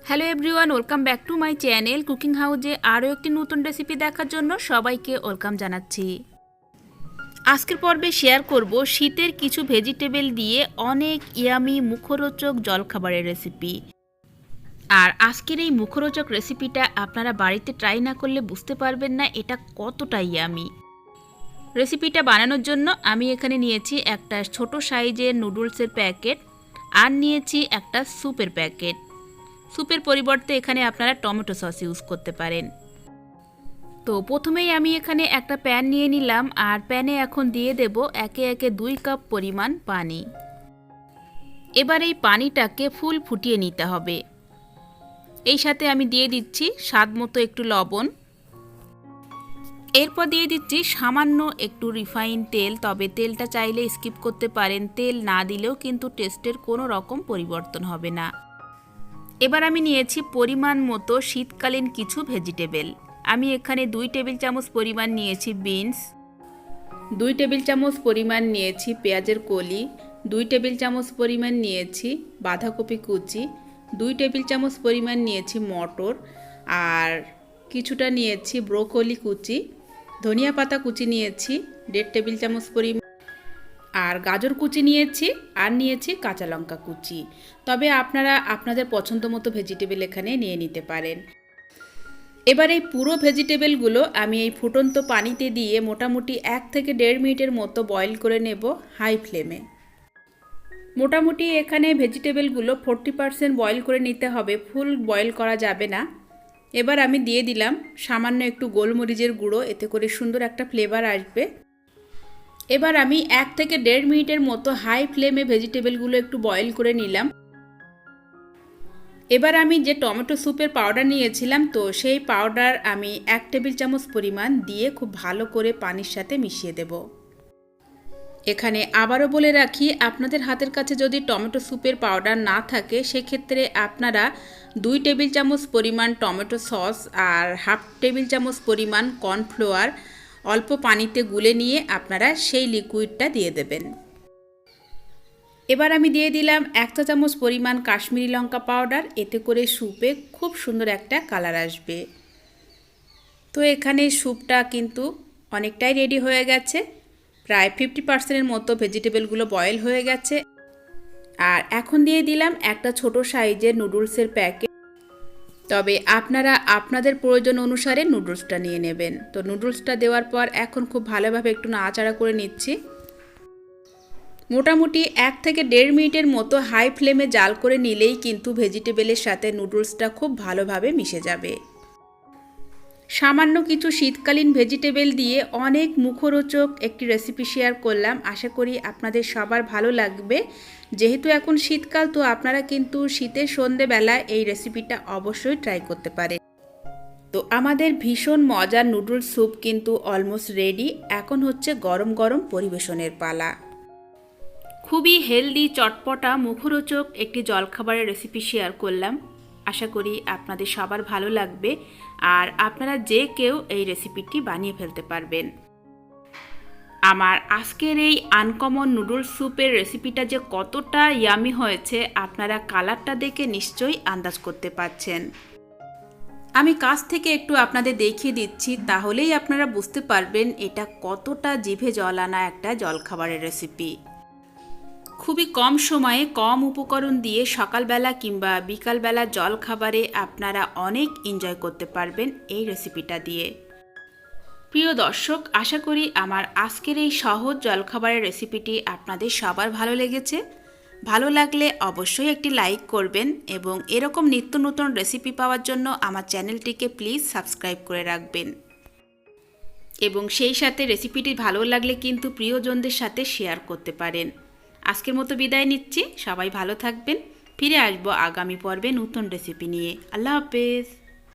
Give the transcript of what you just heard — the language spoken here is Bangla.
Hello everyone, welcome back to my channel cooking হাউজে আরও একটি নতুন রেসিপি দেখার জন্য সবাইকে ওয়েলকাম জানাচ্ছি। আজকের পর্বে শেয়ার করব শীতের কিছু ভেজিটেবল দিয়ে অনেক ইয়ামি মুখরোচক জলখাবারের রেসিপি। আর আজকের এই মুখরোচক রেসিপিটা আপনারা বাড়িতে ট্রাই না করলে বুঝতে পারবেন না এটা কতটা ইয়ামি। রেসিপিটা বানানোর জন্য আমি এখানে নিয়েছি একটা ছোট সাইজের নুডলসের প্যাকেট আর নিয়েছি একটা স্যুপের প্যাকেট। স্যুপের পরিবর্তে এখানে আপনারা টমেটো সস ইউজ করতে পারেন। তো প্রথমেই আমি এখানে একটা প্যান নিয়ে নিলাম আর প্যানে এখন দিয়ে দেব একে একে 2 কাপ পরিমাণ পানি। এবার এই পানিটাকে ফুল ফুটিয়ে নিতে হবে। এই সাথে আমি দিয়ে দিচ্ছি স্বাদ মতো একটু লবণ। এরপর দিয়ে দিচ্ছি সামান্য একটু রিফাইন তেল, তবে তেলটা চাইলে স্কিপ করতে পারেন, তেল না দিলেও কিন্তু টেস্টের কোনো রকম পরিবর্তন হবে না। এবার আমি নিয়েছি পরিমাণ মতো শীতকালীন কিছু ভেজিটেবল। আমি এখানে 2 টেবিল চামচ পরিমাণ নিয়েছি বিনস, 2 টেবিল চামচ পরিমাণ নিয়েছি পেঁয়াজের কলি, 2 টেবিল চামচ পরিমাণ নিয়েছি বাঁধাকপি কুচি, 2 টেবিল চামচ পরিমাণ নিয়েছি মটর, আর কিছুটা নিয়েছি ব্রোকলি কুচি, ধনিয়া পাতা কুচি নিয়েছি 1.5 টেবিল চামচ পরিমাণ, আর গাজর কুচি নিয়েছি, আর নিয়েছি কাঁচা লঙ্কা কুচি। তবে আপনারা আপনাদের পছন্দ মতো ভেজিটেবল এখানে নিয়ে নিতে পারেন। এবার এই পুরো ভেজিটেবলগুলো আমি এই ফুটন্ত পানিতে দিয়ে মোটামুটি 1 থেকে 1.5 মিনিটের মতো বয়েল করে নেব হাই ফ্লেমে। মোটামুটি এখানে ভেজিটেবলগুলো 40% বয়েল করে নিতে হবে, ফুল বয়েল করা যাবে না। এবার আমি দিয়ে দিলাম সামান্য একটু গোলমরিচের গুঁড়ো, এতে করে সুন্দর একটা ফ্লেভার আসবে। এবার আমি 1 থেকে 1.5 মিনিটের মতো হাই ফ্লেমে ভেজিটেবলগুলো একটু বয়েল করে নিলাম। এবার আমি যে টমেটো স্যুপের পাউডার নিয়েছিলাম, তো সেই পাউডার আমি 1 টেবিল চামচ পরিমাণ দিয়ে খুব ভালো করে পানির সাথে মিশিয়ে দেব। এখানে আবারও বলে রাখি, আপনাদের হাতের কাছে যদি টমেটো স্যুপের পাউডার না থাকে সেক্ষেত্রে আপনারা 2 টেবিল চামচ পরিমাণ টমেটো সস আর 1/2 টেবিল চামচ পরিমাণ কর্নফ্লাওয়ার অল্প পানিতে গুলে নিয়ে আপনারা সেই লিকুইডটা দিয়ে দেবেন। এবার আমি দিয়ে দিলাম 1 চা চামচ পরিমাণ কাশ্মীরি লঙ্কা পাউডার, এতে করে স্যুপে খুব সুন্দর একটা কালার আসবে। তো এখানে স্যুপটা কিন্তু অনেকটাই রেডি হয়ে গেছে, প্রায় 50%-এর মতো ভেজিটেবলগুলো বয়েল হয়ে গেছে। আর এখন দিয়ে দিলাম একটা ছোট সাইজের নুডলসের প্যাকেট, তবে আপনারা আপনাদের প্রয়োজন অনুসারে নুডলসটা নিয়ে নেবেন। তো নুডলসটা দেওয়ার পর এখন খুব ভালোভাবে একটু নাড়াচাড়া করে নিচ্ছি। মোটামুটি 1 থেকে 1.5 মিনিটের মতো হাই ফ্লেমে জাল করে নিলেই কিন্তু ভেজিটেবলের সাথে নুডলসটা খুব ভালোভাবে মিশে যাবে। সামান্য কিছু শীতকালীন ভেজিটেবল দিয়ে অনেক মুখরোচক একটি রেসিপি শেয়ার করলাম, আশা করি আপনাদের সবার ভালো লাগবে। যেহেতু এখন শীতকাল, তো আপনারা কিন্তু শীতের সন্ধেবেলায় এই রেসিপিটা অবশ্যই ট্রাই করতে পারেন। তো আমাদের ভীষণ মজার নুডলস স্যুপ কিন্তু অলমোস্ট রেডি। এখন হচ্ছে গরম গরম পরিবেশনের পালা। খুবই হেলদি, চটপটা, মুখরোচক একটি জলখাবারের রেসিপি শেয়ার করলাম, আশা করি আপনাদের সবার ভালো লাগবে আর আপনারা যে কেউ এই রেসিপিটি বানিয়ে ফেলতে পারবেন। আমার আজকের এই আনকমন নুডলস স্যুপের রেসিপিটা যে কতটা ইয়ামি হয়েছে আপনারা কালারটা দেখে নিশ্চয়ই আন্দাজ করতে পারছেন। আমি কাছ থেকে একটু আপনাদের দেখিয়ে দিচ্ছি, তাহলেই আপনারা বুঝতে পারবেন এটা কতটা জিভে জল আনা একটা জলখাবারের রেসিপি। খুবই কম সময়ে কম উপকরণ দিয়ে সকালবেলা কিংবা বিকালবেলা জলখাবারে আপনারা অনেক এনজয় করতে পারবেন এই রেসিপিটা দিয়ে। প্রিয় দর্শক, আশা করি আমার আজকের এই সহজ জলখাবারের রেসিপিটি আপনাদের সবার ভালো লেগেছে। ভালো লাগলে অবশ্যই একটি লাইক করবেন এবং এরকম নিত্য নতুন রেসিপি পাওয়ার জন্য আমার চ্যানেলটিকে প্লিজ সাবস্ক্রাইব করে রাখবেন এবং সেই সাথে রেসিপিটি ভালো লাগলে কিন্তু প্রিয়জনদের সাথে শেয়ার করতে পারেন। আজকের মতো বিদায় নিচ্ছি, সবাই ভালো থাকবেন। ফিরে আসবো আগামী পর্বে নতুন রেসিপি নিয়ে। আল্লাহ হাফেজ।